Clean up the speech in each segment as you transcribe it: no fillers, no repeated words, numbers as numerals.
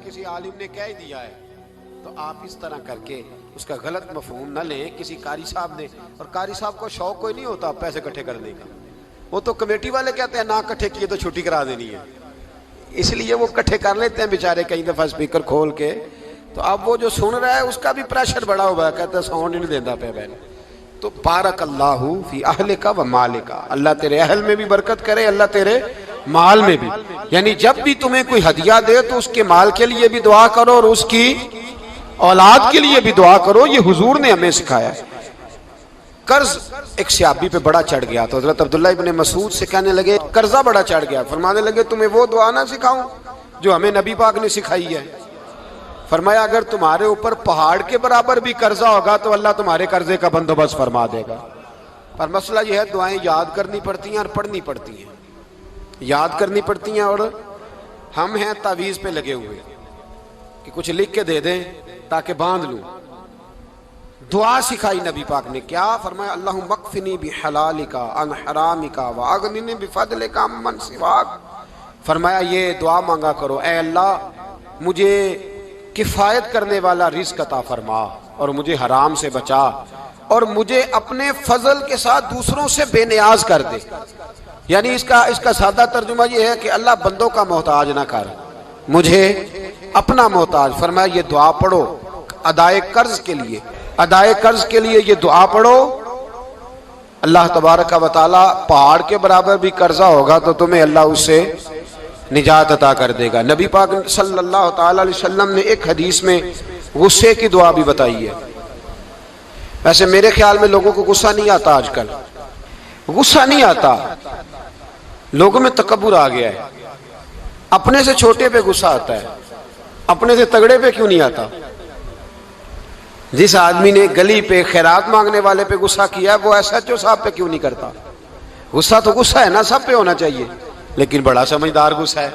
کسی عالم نے کہہ دیا ہے تو آپ اس طرح کر کے اس کا غلط مفہوم نہ لیں. کسی قاری صاحب نے, اور قاری صاحب کو شوق کوئی نہیں ہوتا پیسے اکٹھے کرنے کا, وہ تو کمیٹی والے کہتے ہیں نہ اکٹھے کیے تو چھٹی کرا دینی ہے, اس لیے وہ اکٹھے کر لیتے ہیں بیچارے کئی دفعہ اسپیکر کھول کے. تو اب وہ جو سن رہا ہے اس کا بھی پریشر بڑا ہوا ہے, کہتا ہے ساؤنڈ نہیں دینا پہ بہن. تو بارک اللہ فی اہلک و مالک, اللہ تیرے اہل میں بھی برکت کرے, اللہ تیرے مال میں بھی. یعنی جب بھی تمہیں کوئی ہدیہ دے تو اس کے مال کے لیے بھی دعا کرو اور اس کی اولاد کے لیے بھی دعا کرو. یہ حضور نے ہمیں سکھایا ہے. قرض ایک صحابی پہ بڑا چڑھ گیا تو حضرت عبداللہ ابن مسعود سے کہنے لگے قرضہ بڑا چڑھ گیا, فرمانے لگے تمہیں وہ دعا نہ سکھاؤں جو ہمیں نبی پاک نے سکھائی ہے. فرمایا اگر تمہارے اوپر پہاڑ کے برابر بھی قرضہ ہوگا تو اللہ تمہارے قرضے کا بندوبست فرما دے گا. پر مسئلہ یہ ہے دعائیں یاد کرنی پڑتی ہیں اور پڑھنی پڑتی ہیں. یاد کرنی پڑتی ہیں اور ہم ہیں تعویذ پہ لگے ہوئے کہ کچھ لکھ کے دے دیں تاکہ باندھ لوں. دعا سکھائی نبی پاک نے, کیا فرمایا اللہم اکفنی بحلالک عن حرامک واغننی بفضلک عمن سواک. فرمایا یہ دعا مانگا کرو, اے اللہ مجھے کفایت کرنے والا رزق عطا فرما اور مجھے حرام سے بچا, اور مجھے اپنے فضل کے ساتھ دوسروں سے بے نیاز کر دے. یعنی اس کا سادہ ترجمہ یہ ہے کہ اللہ بندوں کا محتاج نہ کر, مجھے اپنا محتاج. فرمایا یہ دعا پڑھو ادائے قرض کے لیے, ادائے قرض کے لیے یہ دعا پڑھو. اللہ تبارک و تعالی پہاڑ کے برابر بھی قرضہ ہوگا تو تمہیں اللہ اس سے نجات عطا کر دے گا. نبی پاک صلی اللہ تعالی علیہ وسلم نے ایک حدیث میں غصے کی دعا بھی بتائی ہے. ویسے میرے خیال میں لوگوں کو غصہ نہیں آتا, آج کل غصہ نہیں آتا, لوگوں میں تکبر آ گیا ہے. اپنے سے چھوٹے پہ غصہ آتا ہے, اپنے سے تگڑے پہ کیوں نہیں آتا. جس آدمی نے گلی پہ خیرات مانگنے والے پہ غصہ کیا وہ ایس ایچ او صاحب پہ کیوں نہیں کرتا. غصہ تو غصہ ہے نا, سب پہ ہونا چاہیے, لیکن بڑا سمجھدار غصہ ہے.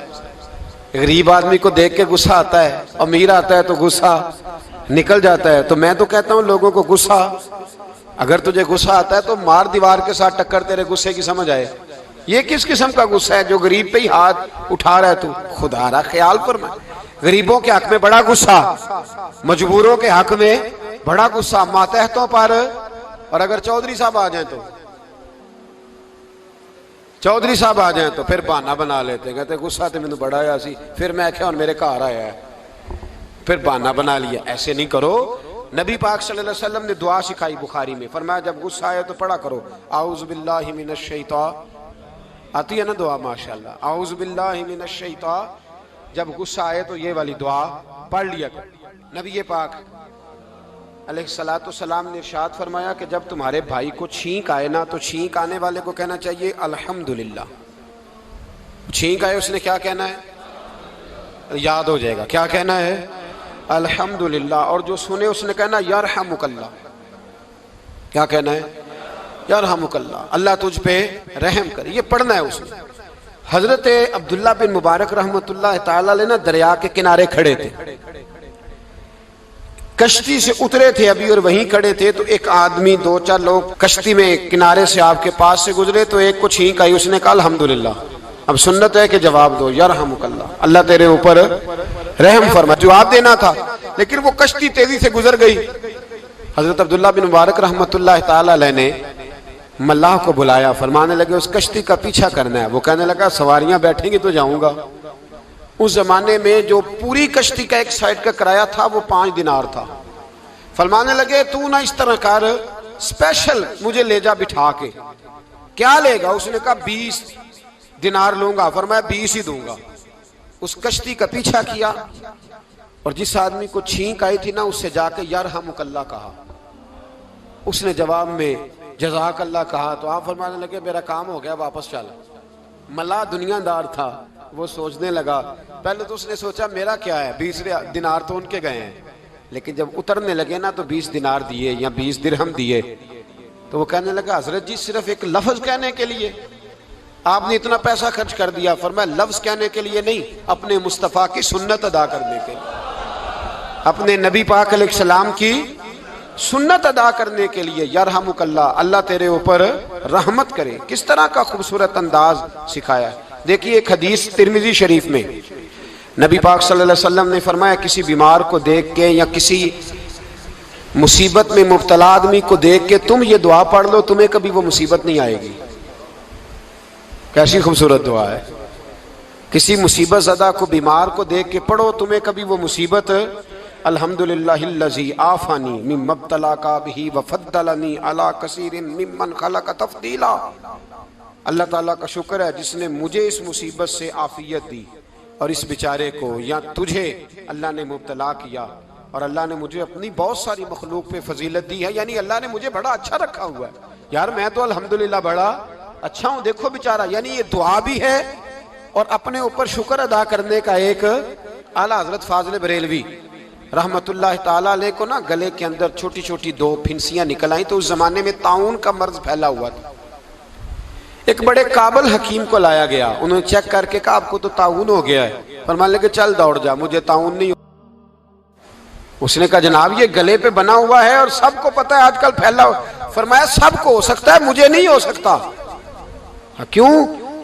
غریب آدمی کو دیکھ کے غصہ آتا ہے, امیر آتا ہے تو غصہ نکل جاتا ہے. تو میں تو کہتا ہوں لوگوں کو غصہ, اگر تجھے غصہ آتا ہے تو مار دیوار کے ساتھ ٹکر تیرے غصے کی سمجھ آئے. یہ کس قسم کا غصہ ہے جو غریب پہ ہی ہاتھ اٹھا رہا ہے. تو خدا را خیال فرما, غریبوں کے حق میں بڑا غصہ, مجبوروں کے حق میں بڑا غصہ, ماتحتوں پر. اور اگر چودھری صاحب آ جائیں تو چودھری صاحب آ جائیں تو پھر بہانہ بنا لیتے, کہتے غصہ تو مینوں بڑا آیا سی, پھر میں کیا اور میرے گھر آیا ہے, پھر بہانہ بنا لیا. ایسے نہیں کرو. نبی پاک صلی اللہ علیہ وسلم نے دعا سکھائی بخاری میں, فرمایا جب غصہ آئے تو پڑھا کرو اعوذ باللہ من الشیطان. آتی ہے نا دعا ماشاءاللہ, اعوذ باللہ من الشیطان. جب غصہ آئے تو یہ والی دعا پڑھ لیا کرو. نبی پاک علیہ الصلوۃ والسلام نے ارشاد فرمایا کہ جب تمہارے بھائی کو چھینک آئے نا تو چھینک آنے والے کو کہنا چاہیے الحمدللہ. چھینک آئے اس نے کیا کہنا ہے, یاد ہو جائے گا کیا کہنا ہے, الحمدللہ. اور جو سنے اس نے کہنا یرحمک اللہ. کیا کہنا ہے, یرحمک اللہ, اللہ تجھ پہ رحم کرے. یہ پڑھنا ہے اس نے. حضرت عبداللہ بن مبارک رحمۃ اللہ تعالی علیہ نا دریا کے کنارے کھڑے تھے, کشتی سے اترے تھے ابھی اور وہیں کھڑے تھے. تو ایک آدمی, دو چار لوگ کشتی میں کنارے سے آپ کے پاس سے گزرے تو ایک کو چھینک آئی, اس نے کہا الحمدللہ. اب سنت ہے کہ جواب دو یرحمک اللہ, اللہ تیرے اوپر رحم فرما. جواب دینا تھا لیکن وہ کشتی تیزی سے گزر گئی. حضرت عبداللہ بن مبارک رحمۃ اللہ تعالی علیہ نے ملاح کو بلایا, فرمانے لگے اس کشتی کا پیچھا کرنا ہے. وہ کہنے لگا سواریاں بیٹھیں گی تو جاؤں گا. اس زمانے میں جو پوری کشتی کا ایک سائیڈ کا کرایہ تھا وہ 5 دینار تھا. فرمانے لگے تو نہ اس طرح کر, اسپیشل مجھے لے جا بٹھا کے. کیا لے گا, اس نے کہا 20 دینار لوں گا. فرمایا 20 ہی دوں گا. اس کشتی کا پیچھا کیا اور جس آدمی کو چھینک آئی تھی نا اس سے جا کے یرحمک اللہ کہا. اس نے جواب میں جزاک اللہ کہا. تو آپ فرمانے لگے میرا کام ہو گیا, واپس چل. ملا دنیا دار تھا, وہ سوچنے لگا. پہلے تو اس نے سوچا میرا کیا ہے, 20 دینار تو ان کے گئے ہیں. لیکن جب اترنے لگے نا تو 20 دینار دیے یا 20 درہم دیے. تو وہ کہنے لگا حضرت جی صرف ایک لفظ کہنے کے لیے آپ نے اتنا پیسہ خرچ کر دیا. فرمایا لفظ کہنے کے لیے نہیں, اپنے مصطفیٰ کی سنت ادا کرنے کے لیے, اپنے نبی پاک علیہ السلام کی سنت ادا کرنے کے لیے. یرحمک اللہ, اللہ تیرے اوپر رحمت کرے. کس طرح کا خوبصورت انداز سکھایا ہے. دیکھیے ایک حدیث ترمذی شریف میں نبی پاک صلی اللہ علیہ وسلم نے فرمایا کسی بیمار کو دیکھ کے یا کسی مصیبت میں مبتلا آدمی کو دیکھ کے تم یہ دعا پڑھ لو، تمہیں کبھی وہ مصیبت نہیں آئے گی۔ کیسی خوبصورت دعا ہے، کسی مصیبت زدہ کو بیمار کو دیکھ کے پڑھو، تمہیں کبھی وہ مصیبت الحمدللہ الذی عافانی مما ابتلاک بہ وفضلنی علی کثیر ممن خلق تفضیلا۔ اللہ تعالیٰ کا شکر ہے جس نے مجھے اس مصیبت سے عافیت دی اور اس بیچارے کو یا تجھے اللہ نے مبتلا کیا، اور اللہ نے مجھے اپنی بہت ساری مخلوق پہ فضیلت دی ہے، یعنی اللہ نے مجھے بڑا اچھا رکھا ہوا ہے یار، میں تو الحمدللہ بڑا اچھا ہوں، دیکھو بیچارہ۔ یعنی یہ دعا بھی ہے اور اپنے اوپر شکر ادا کرنے کا ایک اعلیٰ حضرت فاضل بریلوی رحمت اللہ تعالیٰ علیہ کو نا گلے کے اندر چھوٹی چھوٹی 2 پھنسیاں نکل آئیں، تو اس زمانے میں طاعون کا مرض پھیلا ہوا تھا۔ ایک بڑے قابل حکیم کو لایا گیا، انہوں نے چیک کر کے کہا آپ کو تو طاعون ہو گیا ہے، فرمانے لگے چل دوڑ جا، مجھے طاعون نہیں۔ اس نے کہا جناب یہ گلے پہ بنا ہوا ہے اور سب کو پتہ ہے آج کل پھیلا ہوا۔ فرمایا سب کو ہو سکتا ہے، مجھے نہیں ہو سکتا۔ کیوں؟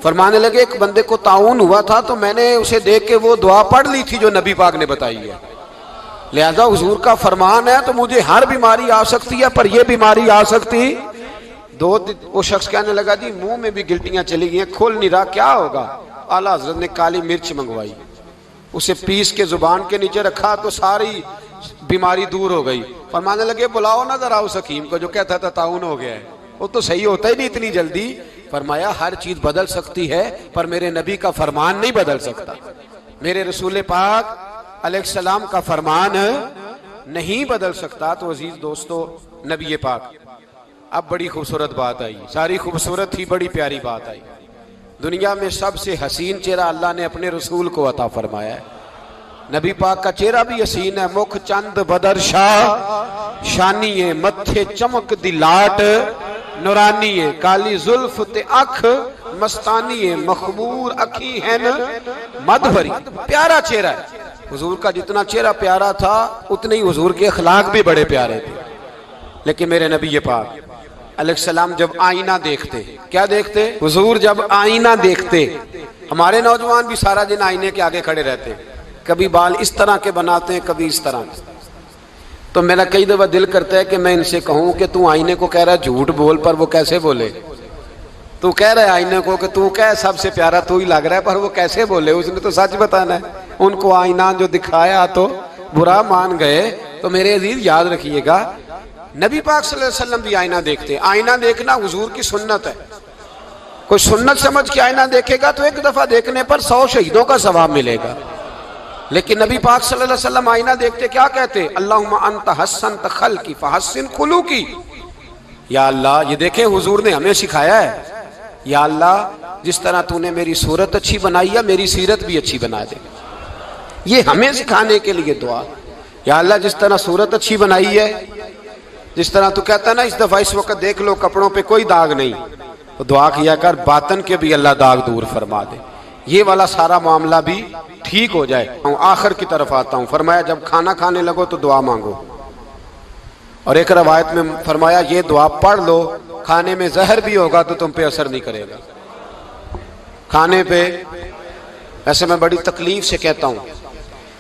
فرمانے لگے ایک بندے کو طاعون ہوا تھا تو میں نے اسے دیکھ کے وہ دعا پڑھ لی تھی جو نبی پاک نے بتائی ہے، لہذا حضور کا فرمان ہے تو مجھے ہر بیماری آ سکتی ہے پر یہ بیماری آ سکتی۔ وہ شخص کہنے لگا جی منہ میں بھی گلٹیاں چلی گئی ہیں، کھول نہیں رہا، کیا ہوگا؟ اعلیٰ حضرت نے کالی مرچ منگوائی، اسے پیس کے زبان کے نیچے رکھا تو ساری بیماری دور ہو گئی۔ فرمانے لگے بلاؤ نہ ذرا اس حکیم کو جو کہتا تھا طاعون ہو گیا ہے، وہ تو صحیح ہوتا ہی نہیں اتنی جلدی۔ فرمایا ہر چیز بدل سکتی ہے پر میرے نبی کا فرمان نہیں بدل سکتا، میرے رسول پاک علیہ السلام کا فرمان نہیں بدل سکتا۔ تو عزیز دوستو، نبی پاک، اب بڑی خوبصورت بات آئی، ساری خوبصورت تھی، بڑی پیاری بات آئی۔ دنیا میں سب سے حسین چہرہ اللہ نے اپنے رسول کو عطا فرمایا ہے۔ نبی پاک کا چہرہ بھی حسین ہے، مکھ چند بدر شاہ شانی ہے، متھے چمک دی لاٹ نورانی ہے، کالی زلف تے اکھ مستانی ہے، مخمور اکھی ہے مد بھری۔ پیارا چہرہ ہے حضور کا، جتنا چہرہ پیارا تھا اتنے ہی حضور کے اخلاق بھی بڑے پیارے تھے۔ لیکن میرے نبی پاک علیہ السلام جب آئینہ دیکھتے، کیا دیکھتے؟ حضور جب آئینہ دیکھتے، ہمارے نوجوان بھی سارا دن آئینے کے آگے کھڑے رہتے، کبھی بال اس طرح کے بناتے ہیں کبھی اس طرح، تو میرا کئی دفعہ دل کرتا ہے کہ میں ان سے کہوں کہ تو آئینے کو کہہ رہا ہے جھوٹ بول، پر وہ کیسے بولے؟ تو کہہ رہا ہے آئینے کو کہ تو کیا سب سے پیارا تو ہی لگ رہا ہے، پر وہ کیسے بولے؟ اس نے تو سچ بتانا ہے۔ ان کو آئینہ جو دکھایا تو برا مان گئے۔ تو میرے عزیز یاد رکھیے گا، نبی پاک صلی اللہ علیہ وسلم بھی آئینہ دیکھتے۔ آئینہ دیکھنا حضور کی سنت ہے، کوئی سنت سمجھ کے آئینہ دیکھے گا تو ایک دفعہ دیکھنے پر 100 شہیدوں کا ثواب ملے گا۔ لیکن نبی پاک صلی اللہ علیہ وسلم آئینہ دیکھتے کیا کہتے؟ اللہم انت حسنت خلقی فحسن خلوقی۔ یا اللہ، یہ دیکھیں حضور نے ہمیں سکھایا ہے، یا اللہ جس طرح تو نے میری صورت اچھی بنائی ہے میری سیرت بھی اچھی بنا دے۔ یہ ہمیں سکھانے کے لیے دعا، یا اللہ جس طرح صورت اچھی بنائی ہے، جس طرح تو کہتا ہے نا اس دفعہ اس وقت دیکھ لو کپڑوں پہ کوئی داغ نہیں، تو دعا کیا کر باطن کے بھی اللہ داغ دور فرما دے، یہ والا سارا معاملہ بھی ٹھیک ہو جائے۔ آخر کی طرف آتا ہوں، فرمایا جب کھانا کھانے لگو تو دعا مانگو، اور ایک روایت میں فرمایا یہ دعا پڑھ لو، کھانے میں زہر بھی ہوگا تو تم پہ اثر نہیں کرے گا۔ کھانے پہ، ایسے میں بڑی تکلیف سے کہتا ہوں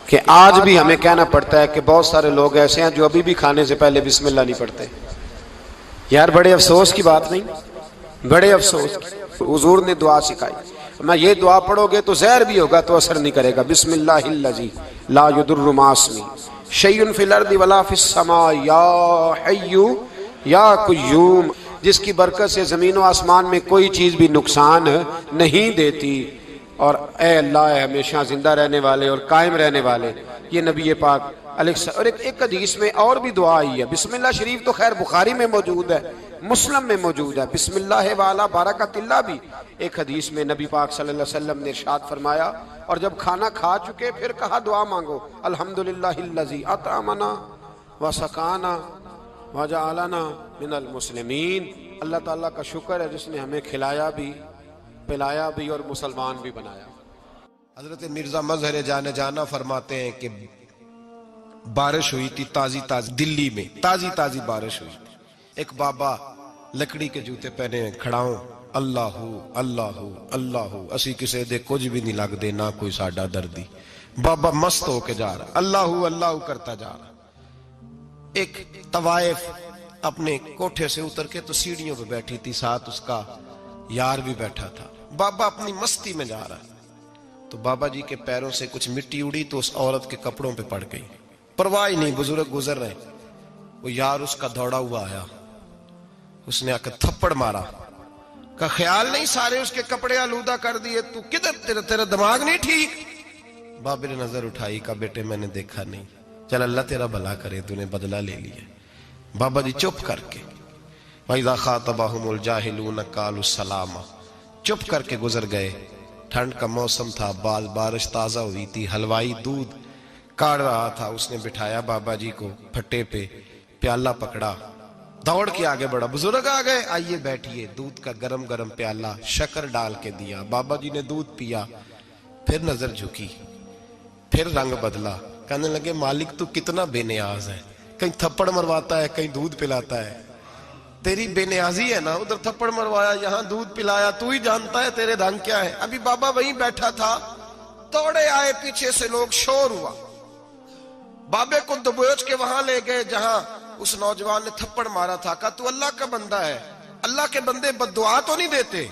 کہ آج بھی ہمیں کہنا پڑتا ہے کہ بہت سارے لوگ ایسے ہیں جو ابھی بھی کھانے سے پہلے بسم اللہ نہیں پڑھتے۔ یار بڑے افسوس کی بات نہیں، بڑے افسوس کی۔ حضور نے دعا سکھائی، میں یہ دعا پڑھو گے تو زہر بھی ہوگا تو اثر نہیں کرے گا۔ بسم اللہ الذی لا یضر مع اسمہ شیء فی الارض ولا فی السماء یا حی یا قیوم، جس کی برکت سے زمین و آسمان میں کوئی چیز بھی نقصان نہیں دیتی، اور اے اللہ اے ہمیشہ زندہ رہنے والے اور قائم رہنے والے۔ یہ نبی پاک علیہ السلام۔ اور ایک حدیث میں اور بھی دعا آئی ہے، بسم اللہ شریف تو خیر بخاری میں موجود ہے، مسلم میں موجود ہے، بسم اللہ والا برکت اللہ بھی ایک حدیث میں نبی پاک صلی اللہ علیہ وسلم نے ارشاد فرمایا۔ اور جب کھانا کھا چکے پھر کہا دعا مانگو، الحمدللہ الذی اطعمنا وسقانا وجعلنا من المسلمین۔ اللہ تعالیٰ کا شکر ہے جس نے ہمیں کھلایا بھی، پلایا بھی اور مسلمان بھی بنایا۔ حضرت مرزا مظہر جانے جانا فرماتے ہیں کہ بارش ہوئی تھی تازی تازی، دلی میں تازی تازی بارش ہوئی تھی، ایک بابا لکڑی کے جوتے پہنے کھڑا ہوں، اللہ اللہ اللہ اسی کسے دے کچھ بھی نہیں لگ دے نہ کوئی ساڈا دردی، بابا مست ہو کے جا رہا، اللہ اللہ کرتا جا رہا. ایک طوائف اپنے کوٹھے سے اتر کے تو سیڑھیوں پہ بیٹھی تھی، ساتھ اس کا یار بھی بیٹھا تھا. بابا اپنی مستی میں جا رہا ہے تو بابا جی کے پیروں سے کچھ مٹی اڑی تو اس عورت کے کپڑوں پہ پڑ گئی. پرواہ نہیں، بزرگ گزر رہے. وہ یار اس کا دوڑا ہوا آیا، اس نے آ کے تھپڑ مارا. کا خیال نہیں سارے اس کے کپڑے آلودہ کر دیے، تو کدھر تیرا دماغ نہیں ٹھیک؟ بابے نے نظر اٹھائی، کہا بیٹے میں نے دیکھا نہیں، چل اللہ تیرا بھلا کرے، تو نے بدلہ لے لیا. بابا جی چپ کر کے وَإِذَا خَاطَبَهُمُ الْجَاهِلُونَ قَالُوا سَلَامًا، چپ کر کے گزر گئے. ٹھنڈ کا موسم تھا، بارش تازہ ہوئی تھی، حلوائی دودھ کاڑ رہا تھا. اس نے بٹھایا بابا جی کو پھٹے پہ، پیالہ پکڑا، دوڑ کے آگے بڑھا. بزرگ آ گئے، آئیے بیٹھیے. دودھ کا گرم گرم پیالہ شکر ڈال کے دیا. بابا جی نے دودھ پیا، پھر نظر جھکی، پھر رنگ بدلا. کہنے لگے مالک تو کتنا بے نیاز ہے، کہیں تھپڑ مرواتا ہے، کہیں دودھ پلاتا ہے. تیری بے نیازی ہے نا، ادھر تھپڑ مروایا، یہاں دودھ پلایا، تو ہی جانتا ہے تیرے رنگ کیا ہے. ابھی بابا وہیں بیٹھا تھا، دوڑے آئے پیچھے سے لوگ، شور ہوا. بابے کو دبوچ کے وہاں لے گئے جہاں اس نوجوان نے تھپڑ مارا تھا. کہا تو اللہ کا بندہ ہے، اللہ کے بندے بد دعا تو نہیں دیتے.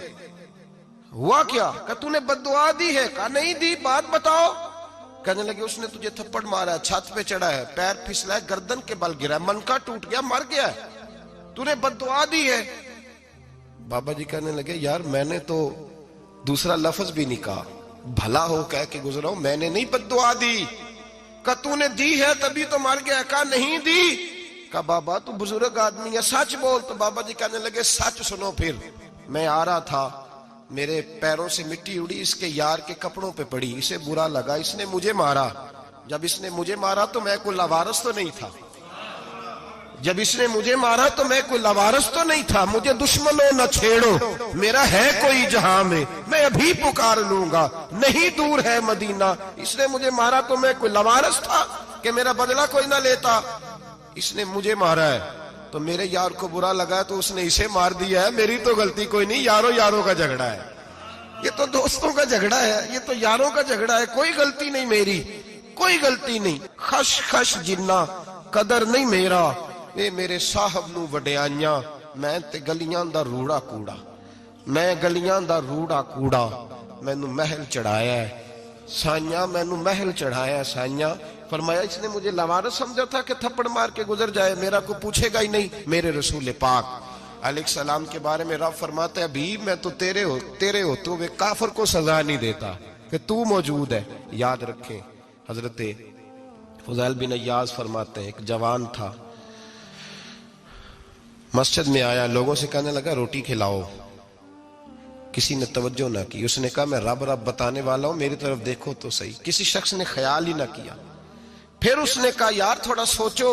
ہوا کیا؟ کہا تو نے بد دعا دی ہے؟ کہا نہیں دی، بات بتاؤ. کہنے لگے اس نے تجھے تھپڑ مارا ہے، چھت پہ چڑھا ہے، پیر پھسلا ہے، گردن کے بل گرا ہے، منکا ٹوٹ گیا، مر گیا ہے، تو نے بد دعا دی ہے. بابا جی کہنے لگے یار میں نے تو دوسرا لفظ بھی نہیں کہا، بھلا ہو کہہ کے گزرا ہوں، میں نے نہیں بد دعا دی. کہا تو نے دی ہے تبھی تو مر گیا. کہا نہیں دی. کہا بابا تو بزرگ آدمی ہے، سچ بول. تو بابا جی کہنے لگے سچ سنو. پھر میں آ رہا تھا، میرے پیروں سے مٹی اڑی، اس کے یار کے کپڑوں پہ پڑی، اسے برا لگا، اس نے مجھے مارا. جب اس نے مجھے مارا تو میں کوئی لاوارث تو نہیں تھا، جب اس نے مجھے مارا تو میں کوئی لاوارث تو نہیں تھا. مجھے دشمنوں نہ چھیڑو، میرا ہے کوئی جہاں میں ابھی پکار لوں گا، نہیں دور ہے مدینہ. اس نے مجھے مارا تو میں کوئی لاوارث تھا کہ میرا بدلہ کوئی نہ لیتا. اس نے مجھے مارا ہے تو میرے یار کو برا لگا ہے تو اس نے اسے مار دیا ہے، میری تو غلطی کوئی نہیں. یاروں کا جھگڑا ہے، یہ تو دوستوں کا جھگڑا ہے، یہ تو یاروں کا جھگڑا ہے، کوئی غلطی نہیں میری، کوئی غلطی نہیں. خش خش جنہ قدر نہیں میرا، اے میرے صاحب نو وڈیائیاں، میں تے گلیاں دا روڑا کوڑا، میں گلیاں دا روڑا کوڑا. میں نو محل چڑھایا ہے سائیاں، میں نو محل چڑھایا ہے سائیاں. فرمایا اس نے مجھے لاوارث سمجھا تھا کہ تھپڑ مار کے گزر جائے، میرا کو پوچھے گا ہی نہیں. میرے رسول پاک علیہ السلام کے بارے میں رب فرماتا ہے ابھی میں تو تیرے ہوتے ہوئے کافر کو سزا نہیں دیتا کہ تو موجود ہے. یاد رکھیں حضرت فضیل بن عیاض فرماتے ہیں ایک جوان تھا، مسجد میں آیا، لوگوں سے کہنے لگا روٹی کھلاؤ. کسی نے توجہ نہ کی. اس نے کہا میں رب بتانے والا ہوں، میری طرف دیکھو تو صحیح. کسی شخص نے خیال ہی نہ کیا. پھر اس نے کہا یار تھوڑا سوچو.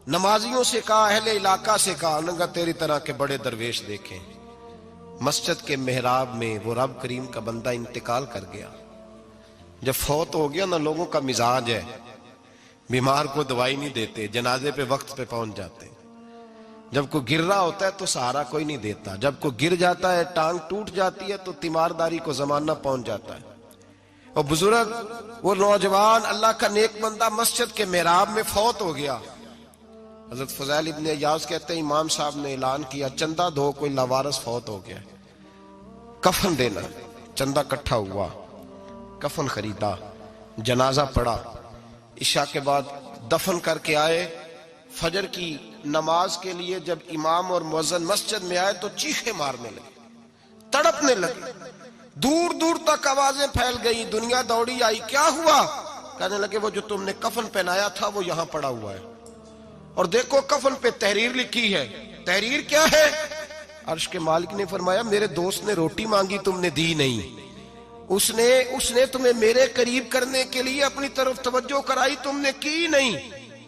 نمازیوں سے کہا، اہل علاقہ سے کہا، انہوں نے کہا تیری طرح کے بڑے درویش دیکھیں. مسجد کے محراب میں وہ رب کریم کا بندہ انتقال کر گیا. جب فوت ہو گیا نا، لوگوں کا مزاج ہے بیمار کو دوائی نہیں دیتے، جنازے پہ وقت پہ پہنچ جاتے. جب کوئی گر رہا ہوتا ہے تو سہارا کوئی نہیں دیتا، جب کوئی گر جاتا ہے ٹانگ ٹوٹ جاتی ہے تو تیمارداری کو زمانہ پہنچ جاتا ہے. اور بزرگ وہ نوجوان اللہ کا نیک بندہ مسجد کے محراب میں فوت ہو گیا. حضرت فضیل ابن عیاض کہتے ہیں امام صاحب نے اعلان کیا چندہ دو، کوئی لاوارث فوت ہو گیا، کفن دینا. چندہ کٹھا ہوا، کفن خریدا، جنازہ پڑا. عشاء کے بعد دفن کر کے آئے. فجر کی نماز کے لیے جب امام اور مؤذن مسجد میں آئے تو چیخیں مارنے لگے، تڑپنے لگے. دور دور تک آوازیں پھیل گئی، دنیا دوڑی آئی. کیا ہوا؟ کہنے لگے وہ جو تم نے کفن پہنایا تھا وہ یہاں پڑا ہوا ہے، اور دیکھو کفن پہ تحریر لکھی ہے. تحریر کیا ہے؟ عرش کے مالک نے فرمایا میرے دوست نے روٹی مانگی، تم نے دی نہیں. اس نے تمہیں میرے قریب کرنے کے لیے اپنی طرف توجہ کرائی، تم نے کی نہیں.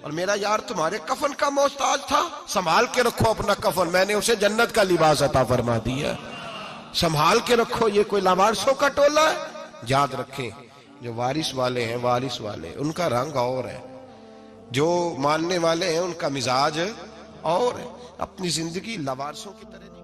اور میرا یار تمہارے کفن کا محتاج تھا، سنبھال کے رکھو اپنا کفن، میں نے اسے جنت کا لباس عطا فرما دیا، سنبھال کے رکھو. یہ کوئی لاوارثوں کا ٹولہ ہے؟ یاد رکھیں جو وارث والے ہیں، وارث والے ان کا رنگ اور ہے، جو ماننے والے ہیں ان کا مزاج اور ہے. اپنی زندگی لاوارثوں کی طرح